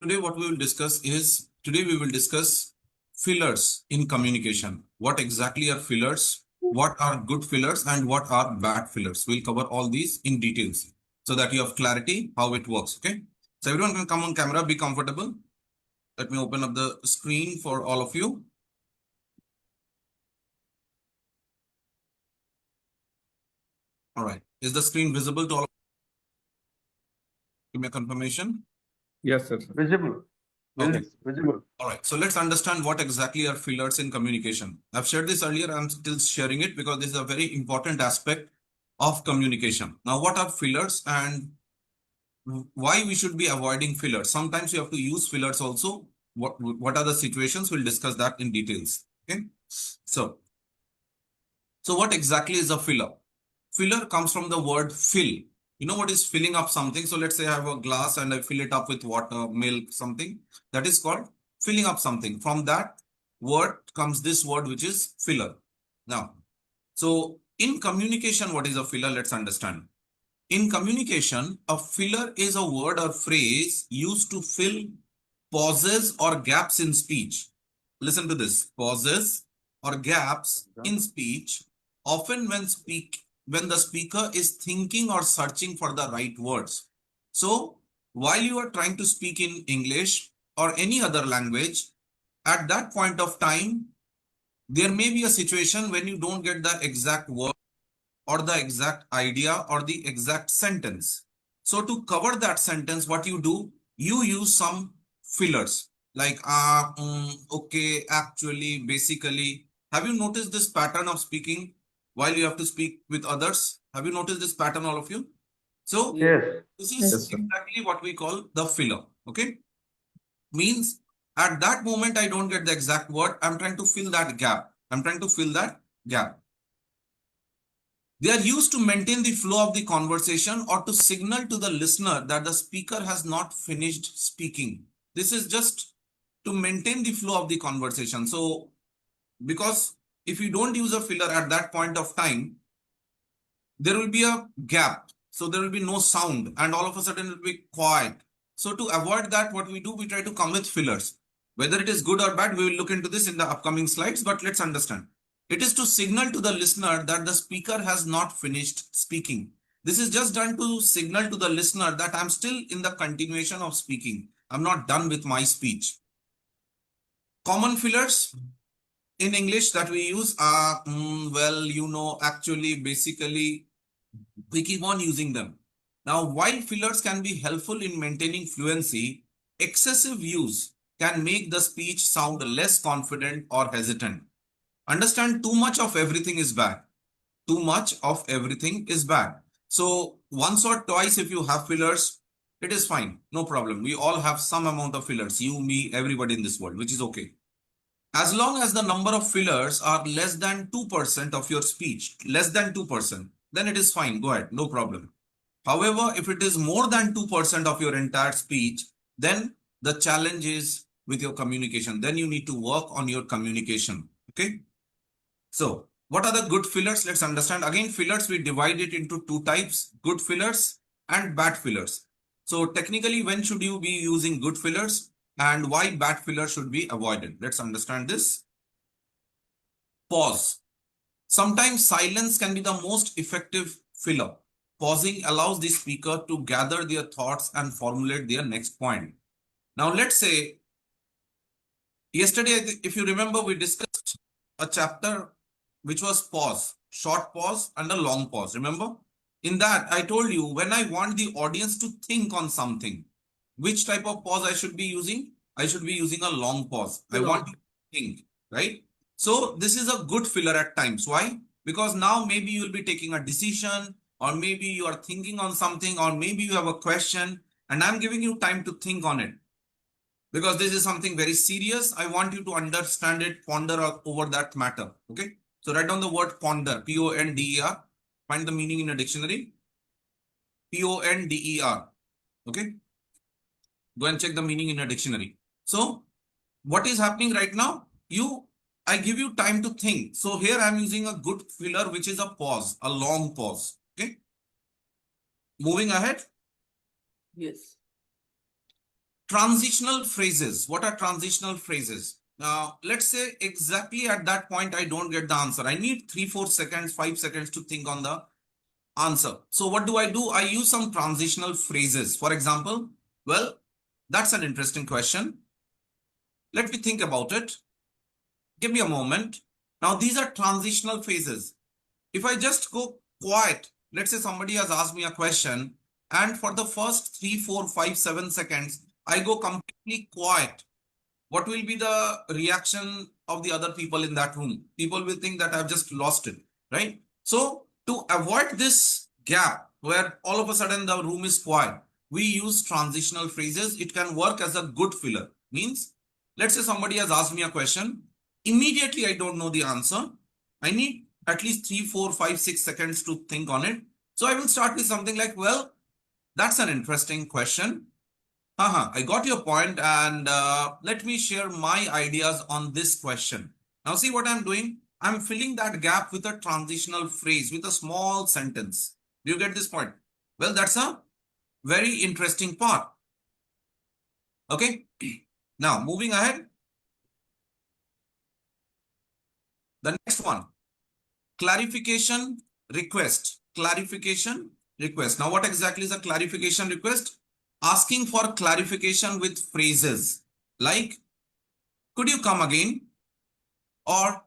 Today what we will discuss is, today we will discuss fillers in communication. What exactly are fillers? What are good fillers and what are bad fillers? We'll cover all these in details so that you have clarity how it works. Okay. So everyone can come on camera, be comfortable. Let me open up the screen for all of you. All right. Is the screen visible to all of you? Give me a confirmation. Yes, sir. Visible. Okay. Visible. All right, so let's understand what exactly are fillers in communication. I've shared this earlier, I'm still sharing it because this is a very important aspect of communication. Now, what are fillers and why we should be avoiding fillers? Sometimes you have to use fillers also. What are the situations? We'll discuss that in details. Okay, so what exactly is a filler? Filler comes from the word fill. You know what is filling up something? So let's say I have a glass and I fill it up with water, milk, something. That is called filling up something. From that word comes this word, which is filler. Now, so in communication, what is a filler? Let's understand. In communication, a filler is a word or phrase used to fill pauses or gaps in speech. Listen to this: pauses or gaps in speech, often when the speaker is thinking or searching for the right words. So while you are trying to speak in English or any other language, at that point of time, there may be a situation when you don't get the exact word or the exact idea or the exact sentence. So to cover that sentence, what you do, you use some fillers like okay, actually, basically. Have you noticed this pattern of speaking while you have to speak with others? Have you noticed this pattern, all of you? So Yes. this Yes, is sir. exactly what we call the filler. Okay, means at that moment I don't get the exact word. I'm trying to fill that gap. I'm trying to fill that gap. They are used to maintain the flow of the conversation or to signal to the listener that the speaker has not finished speaking. This is just to maintain the flow of the conversation. So, because if you don't use a filler at that point of time, there will be a gap. So, there will be no sound and all of a sudden it will be quiet. So, to avoid that, what we do, we try to come with fillers. Whether it is good or bad, we will look into this in the upcoming slides, but let's understand. It is to signal to the listener that the speaker has not finished speaking. This is just done to signal to the listener that I'm still in the continuation of speaking. I'm not done with my speech. Common fillers in English that we use are, actually, basically, we keep on using them. Now, while fillers can be helpful in maintaining fluency, excessive use can make the speech sound less confident or hesitant. Understand, too much of everything is bad. Too much of everything is bad. So once or twice, if you have fillers, it is fine. No problem. We all have some amount of fillers. You, me, everybody in this world, which is okay. As long as the number of fillers are less than 2% of your speech, less than 2%, then it is fine. Go ahead. No problem. However, if it is more than 2% of your entire speech, then the challenge is with your communication. Then you need to work on your communication. Okay. So what are the good fillers? Let's understand. Again, fillers, we divide it into two types: good fillers and bad fillers. So technically, when should you be using good fillers and why bad fillers should be avoided? Let's understand this. Pause. Sometimes silence can be the most effective filler. Pausing allows the speaker to gather their thoughts and formulate their next point. Now, let's say yesterday, if you remember, we discussed a chapter which was pause, short pause and a long pause. Remember? In that, I told you when I want the audience to think on something, which type of pause I should be using? I should be using a long pause. I want you to think, right? So this is a good filler at times. Why? Because now maybe you will be taking a decision, or maybe you are thinking on something, or maybe you have a question, and I'm giving you time to think on it. Because this is something very serious, I want you to understand it, ponder over that matter. Okay. So write down the word ponder, P-O-N-D-E-R. Find the meaning in a dictionary. P-O-N-D-E-R. Okay. Go and check the meaning in a dictionary. So what is happening right now? I give you time to think. So here I'm using a good filler, which is a pause, a long pause. Okay. Moving ahead. Yes. Transitional phrases. What are transitional phrases? Now, let's say exactly at that point, I don't get the answer. I need 3-4 seconds, 5 seconds to think on the answer. So what do? I use some transitional phrases. For example, well, that's an interesting question. Let me think about it. Give me a moment. Now, these are transitional phases. If I just go quiet, let's say somebody has asked me a question, and for the first 3, 4, 5, 7 seconds, I go completely quiet. What will be the reaction of the other people in that room? People will think that I've just lost it, right? So to avoid this gap where all of a sudden the room is quiet, we use transitional phrases. It can work as a good filler. Means, let's say somebody has asked me a question. Immediately, I don't know the answer. I need at least 3, 4, 5, 6 seconds to think on it. So I will start with something like, well, that's an interesting question. I got your point, and let me share my ideas on this question. Now, see what I'm doing? I'm filling that gap with a transitional phrase, with a small sentence. Do you get this point? Well, that's a very interesting part. Okay. Now, moving ahead. The next one, clarification request. Clarification request. Now, what exactly is a clarification request? Asking for clarification with phrases like, could you come again? Or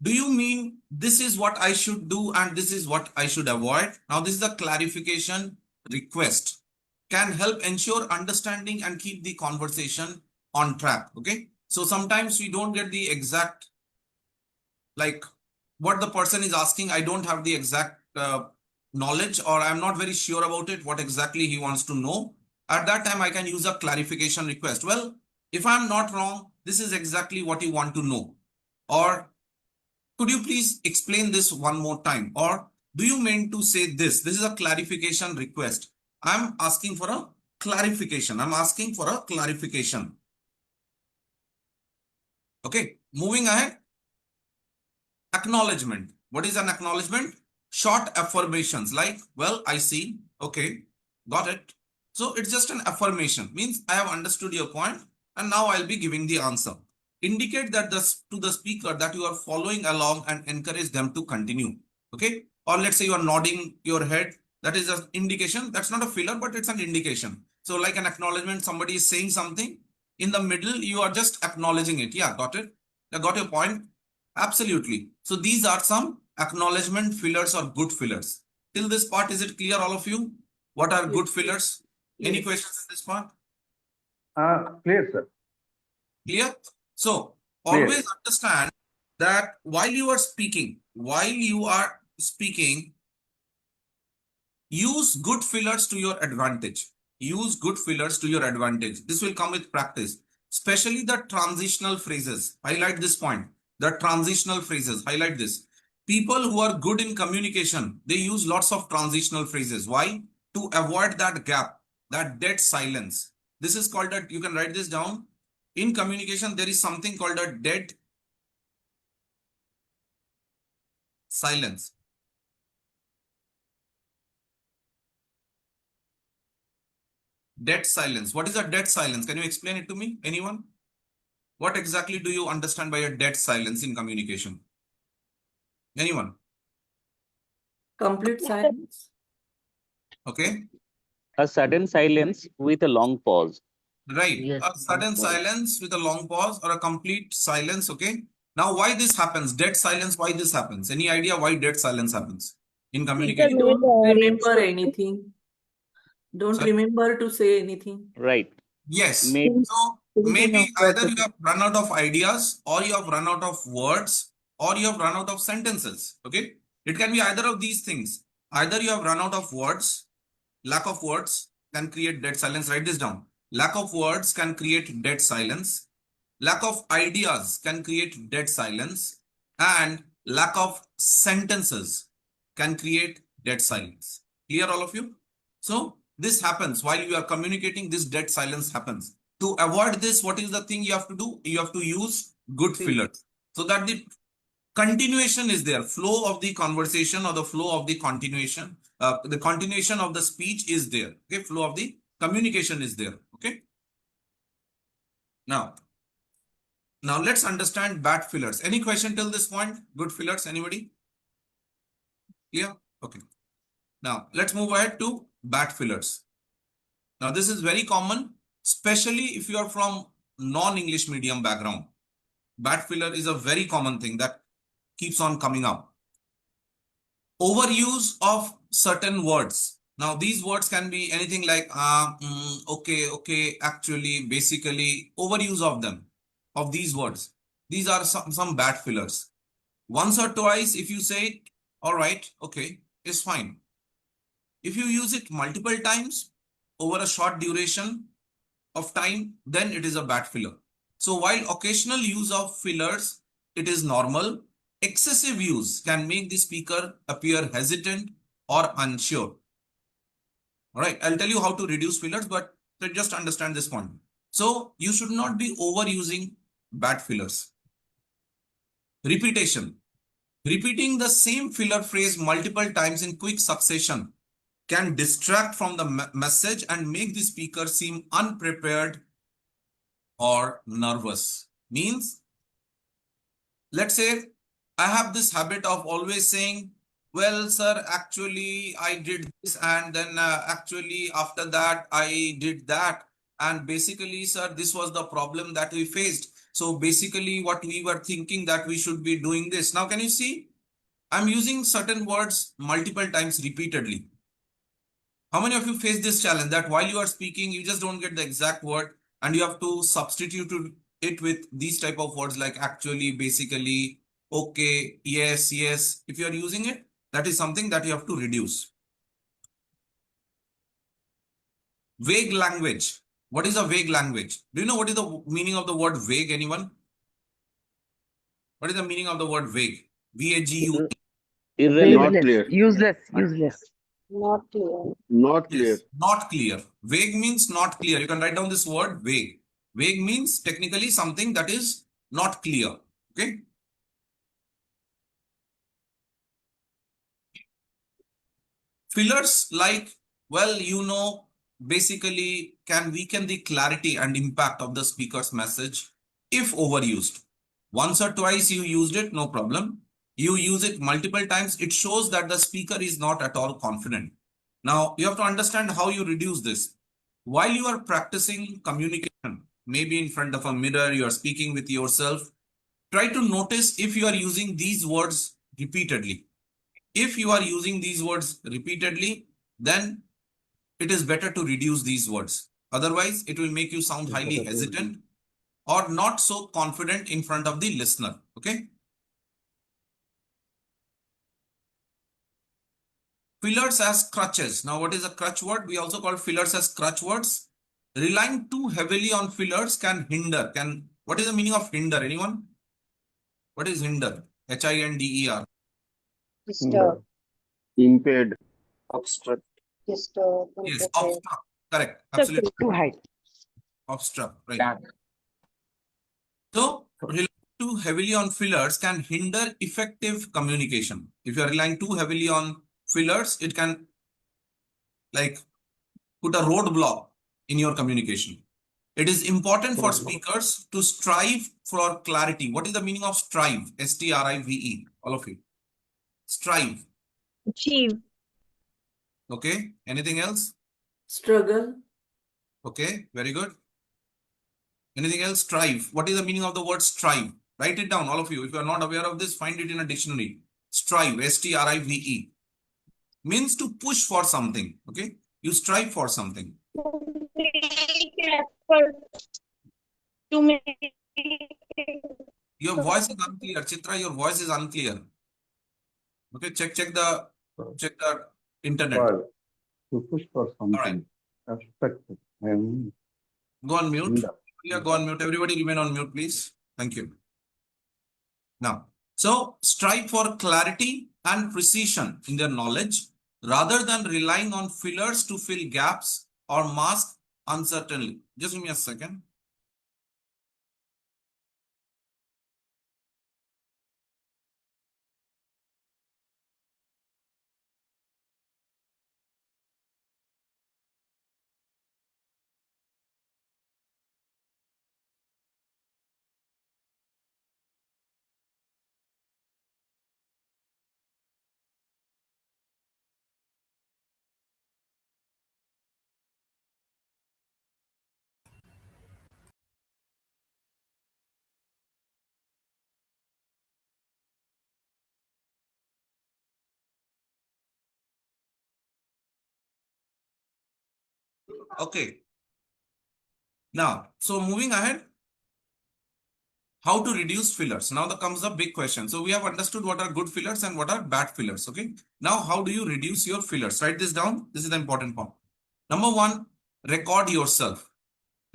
do you mean this is what I should do and this is what I should avoid? Now, this is a clarification request. Can help ensure understanding and keep the conversation on track. Okay. So sometimes we don't get the exact, like what the person is asking. I don't have the exact knowledge, or I'm not very sure about it, what exactly he wants to know. At that time, I can use a clarification request. Well, if I'm not wrong, this is exactly what you want to know. Or could you please explain this one more time? Or do you mean to say this? This is a clarification request. I'm asking for a clarification. I'm asking for a clarification. Okay, moving ahead. Acknowledgement. What is an acknowledgement? Short affirmations like, well, I see. Okay, got it. So it's just an affirmation. Means I have understood your point and now I'll be giving the answer. Indicate that to the speaker that you are following along and encourage them to continue. Okay. Or let's say you are nodding your head. That is an indication. That's not a filler, but it's an indication. So like an acknowledgement, somebody is saying something. In the middle, you are just acknowledging it. Yeah, got it. I got your point. Absolutely. So these are some acknowledgement fillers or good fillers. Till this part, is it clear, all of you? What are good fillers? Any questions in this part? Clear, sir. Clear? So Clear. always understand that while you are speaking, use good fillers to your advantage. Use good fillers to your advantage. This will come with practice, especially the transitional phrases. Highlight this point. The transitional phrases. Highlight this. People who are good in communication, they use lots of transitional phrases. Why? To avoid that gap, that dead silence. This is called you can write this down. In communication, there is something called a dead silence. Dead silence. What is a dead silence? Can you explain it to me? Anyone? What exactly do you understand by a dead silence in communication? Anyone? Complete silence. Okay. A sudden silence with a long pause. Right. Yes. A sudden silence with a long pause or a complete silence. Okay. Now, why this happens? Dead silence. Why this happens? Any idea why dead silence happens in communication? Don't remember anything. Don't Sorry? remember to say anything. Right. Yes. Maybe So maybe either you have run out of ideas, or you have run out of words, or you have run out of sentences. Okay. It can be either of these things. Either you have run out of words, lack of words can create dead silence. Write this down. Lack of words can create dead silence. Lack of ideas can create dead silence. And lack of sentences can create dead silence. Clear, all of you? So this happens while you are communicating. This dead silence happens. To avoid this, what is the thing you have to do? You have to use good fillers so that the continuation is there. Flow of the conversation or the flow of the continuation of the speech is there. Okay, flow of the communication is there. Okay. Now, let's understand bad fillers. Any question till this point? Good fillers, anybody? Clear? Okay. Now, let's move ahead to bad fillers. Now, this is very common, especially if you are from non-English medium background. Bad filler is a very common thing that keeps on coming up. Overuse of certain words. Now, these words can be anything like okay, actually, basically, overuse of them, of these words. These are some bad fillers. Once or twice, if you say, all right, okay, it's fine. If you use it multiple times over a short duration of time, then it is a bad filler. So while occasional use of fillers, it is normal, excessive use can make the speaker appear hesitant or unsure. All right, I'll tell you how to reduce fillers, but just understand this point. So you should not be overusing bad fillers. Repetition. Repeating the same filler phrase multiple times in quick succession can distract from the message and make the speaker seem unprepared or nervous. Means, let's say I have this habit of always saying, well, sir, actually I did this, and then actually after that I did that. And basically, sir, this was the problem that we faced. So basically what we were thinking that we should be doing this. Now, can you see? I'm using certain words multiple times repeatedly. How many of you face this challenge that while you are speaking, you just don't get the exact word and you have to substitute it with these type of words like actually, basically, okay, yes, yes. If you are using it, that is something that you have to reduce. Vague language. What is a vague language? Do you know what is the meaning of the word vague? Anyone? What is the meaning of the word vague? V-A-G-U. Irrelevant. Not clear. Useless, useless. Not clear. Not clear. Yes, not clear. Vague means not clear. You can write down this word vague. Vague means technically something that is not clear. Okay. Fillers like, well, basically can weaken the clarity and impact of the speaker's message if overused. Once or twice you used it, no problem. You use it multiple times, it shows that the speaker is not at all confident. Now, you have to understand how you reduce this. While you are practicing communication, maybe in front of a mirror, you are speaking with yourself, try to notice if you are using these words repeatedly. If you are using these words repeatedly, then it is better to reduce these words. Otherwise, it will make you sound highly hesitant or not so confident in front of the listener. Okay. Fillers as crutches. Now, what is a crutch word? We also call fillers as crutch words. Relying too heavily on fillers can hinder. What is the meaning of hinder? Anyone? What is hinder? H-I-N-D-E-R. Disturb. Impaired. Obstruct. Disturb. Yes, interfere. obstruct. Correct. Absolutely. Too high. Obstruct. Right. So, relying too heavily on fillers can hinder effective communication. If you are relying too heavily on fillers, it can like put a roadblock in your communication. It is important for speakers to strive for clarity. What is the meaning of strive? S-T-R-I-V-E. All of you. Strive. Achieve. Okay. Anything else? Struggle. Okay. Very good. Anything else? Strive. What is the meaning of the word strive? Write it down, all of you. If you are not aware of this, find it in a dictionary. Strive. S-T-R-I-V-E. Means to push for something. Okay. You strive for something. To make Your voice is unclear. Chitra, your voice is unclear. Okay, check the internet. Well, to push for right. something. Abstract. Go on mute. Hinder. Yeah, go on mute. Everybody remain on mute, please. Thank you. Now, so strive for clarity and precision in their knowledge rather than relying on fillers to fill gaps or mask uncertainty. Just give me a second. Okay. Now, so moving ahead, how to reduce fillers. Now there comes the big question. So we have understood what are good fillers and what are bad fillers. Okay. Now, how do you reduce your fillers? Write this down. This is the important point. Number one, record yourself.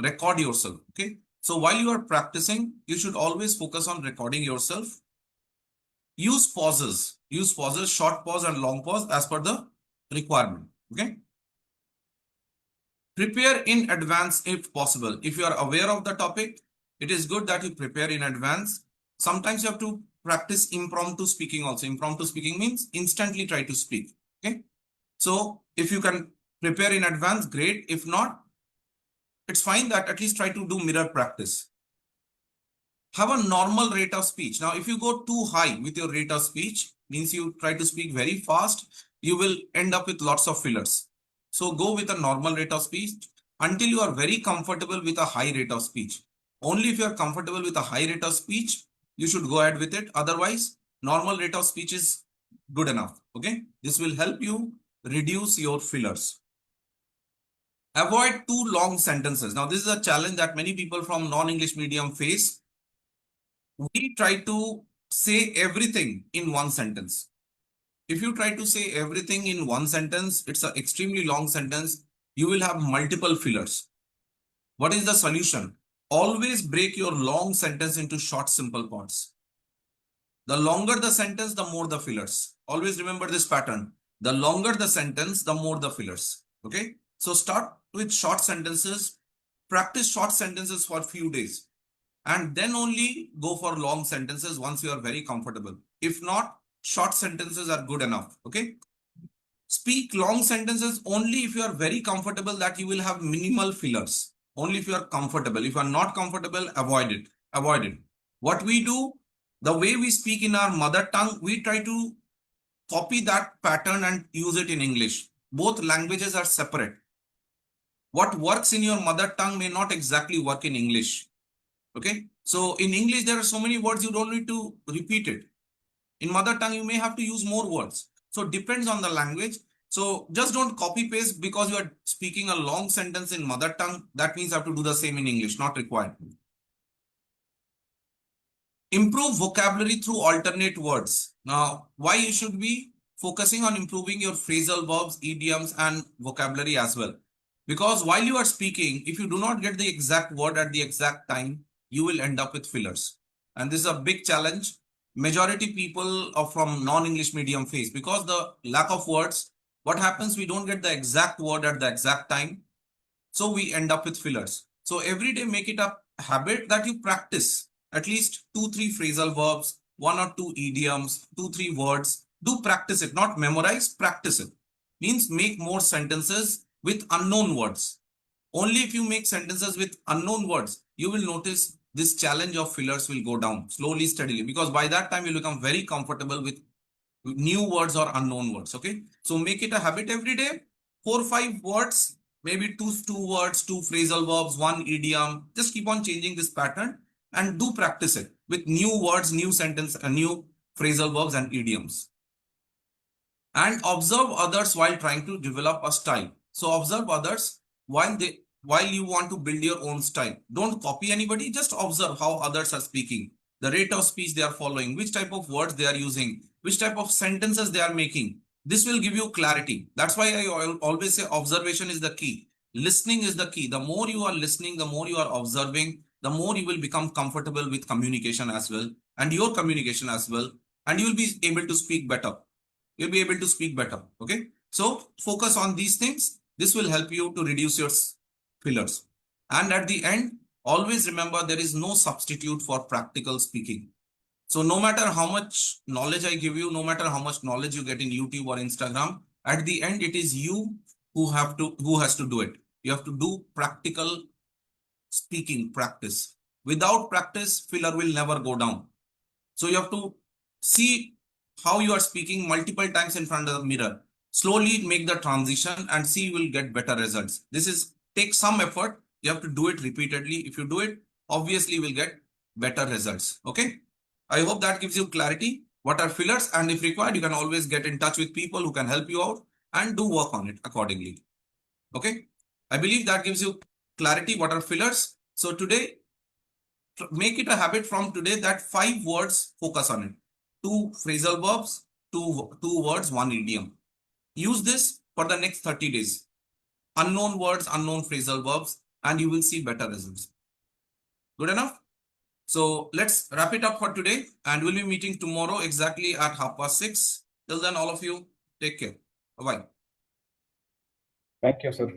Record yourself. Okay. So while you are practicing, you should always focus on recording yourself. Use pauses, short pause and long pause as per the requirement. Okay. Prepare in advance if possible. If you are aware of the topic, it is good that you prepare in advance. Sometimes you have to practice impromptu speaking also. Impromptu speaking means instantly try to speak. Okay. So if you can prepare in advance, great. If not, it's fine that at least try to do mirror practice. Have a normal rate of speech. Now, if you go too high with your rate of speech, means you try to speak very fast, you will end up with lots of fillers. So go with a normal rate of speech until you are very comfortable with a high rate of speech. Only if you are comfortable with a high rate of speech, you should go ahead with it. Otherwise, normal rate of speech is good enough. Okay. This will help you reduce your fillers. Avoid too long sentences. Now, this is a challenge that many people from non-English medium face. We try to say everything in one sentence. If you try to say everything in one sentence, it's an extremely long sentence. You will have multiple fillers. What is the solution? Always break your long sentence into short, simple parts. The longer the sentence, the more the fillers. Always remember this pattern. The longer the sentence, the more the fillers. Okay. So start with short sentences. Practice short sentences for a few days. And then only go for long sentences once you are very comfortable. If not, short sentences are good enough. Okay. Speak long sentences only if you are very comfortable that you will have minimal fillers. Only if you are comfortable. If you are not comfortable, avoid it. Avoid it. What we do, the way we speak in our mother tongue, we try to copy that pattern and use it in English. Both languages are separate. What works in your mother tongue may not exactly work in English. Okay. So in English, there are so many words you don't need to repeat it. In mother tongue, you may have to use more words. So it depends on the language. So just don't copy paste because you are speaking a long sentence in mother tongue. That means you have to do the same in English, not required. Improve vocabulary through alternate words. Now, why you should be focusing on improving your phrasal verbs, idioms, and vocabulary as well. Because while you are speaking, if you do not get the exact word at the exact time, you will end up with fillers. And this is a big challenge. Majority people are from non-English medium face because the lack of words. What happens? We don't get the exact word at the exact time. So we end up with fillers. So every day make it a habit that you practice at least 2-3 phrasal verbs, 1 or 2 idioms, 2-3 words. Do practice it, not memorize, practice it. Means make more sentences with unknown words. Only if you make sentences with unknown words, you will notice this challenge of fillers will go down slowly, steadily, because by that time you'll become very comfortable with new words or unknown words. Okay. So make it a habit every day. 4 or 5 words, maybe 2 words, 2 phrasal verbs, 1 idiom. Just keep on changing this pattern and do practice it with new words, new sentence, new phrasal verbs and idioms. And observe others while trying to develop a style. So observe others while you want to build your own style. Don't copy anybody, just observe how others are speaking, the rate of speech they are following, which type of words they are using, which type of sentences they are making. This will give you clarity. That's why I always say observation is the key. Listening is the key. The more you are listening, the more you are observing, the more you will become comfortable with communication as well, and your communication as well, and you will be able to speak better. You'll be able to speak better. Okay. So focus on these things. This will help you to reduce your fillers. And at the end, always remember there is no substitute for practical speaking. So no matter how much knowledge I give you, no matter how much knowledge you get in YouTube or Instagram, at the end, it is you who has to do it. You have to do practical speaking practice. Without practice, filler will never go down. So you have to see how you are speaking multiple times in front of the mirror. Slowly make the transition and see you will get better results. Take some effort. You have to do it repeatedly. If you do it, obviously you will get better results. Okay. I hope that gives you clarity. What are fillers? And if required, you can always get in touch with people who can help you out and do work on it accordingly. Okay. I believe that gives you clarity what are fillers. So today, make it a habit from today that 5 words, focus on it. 2 phrasal verbs, two words, 1 idiom. Use this for the next 30 days. Unknown words, unknown phrasal verbs, and you will see better results. Good enough? So let's wrap it up for today, and we'll be meeting tomorrow exactly at 6:30. Till then, all of you, take care. Bye-bye. Thank you, sir.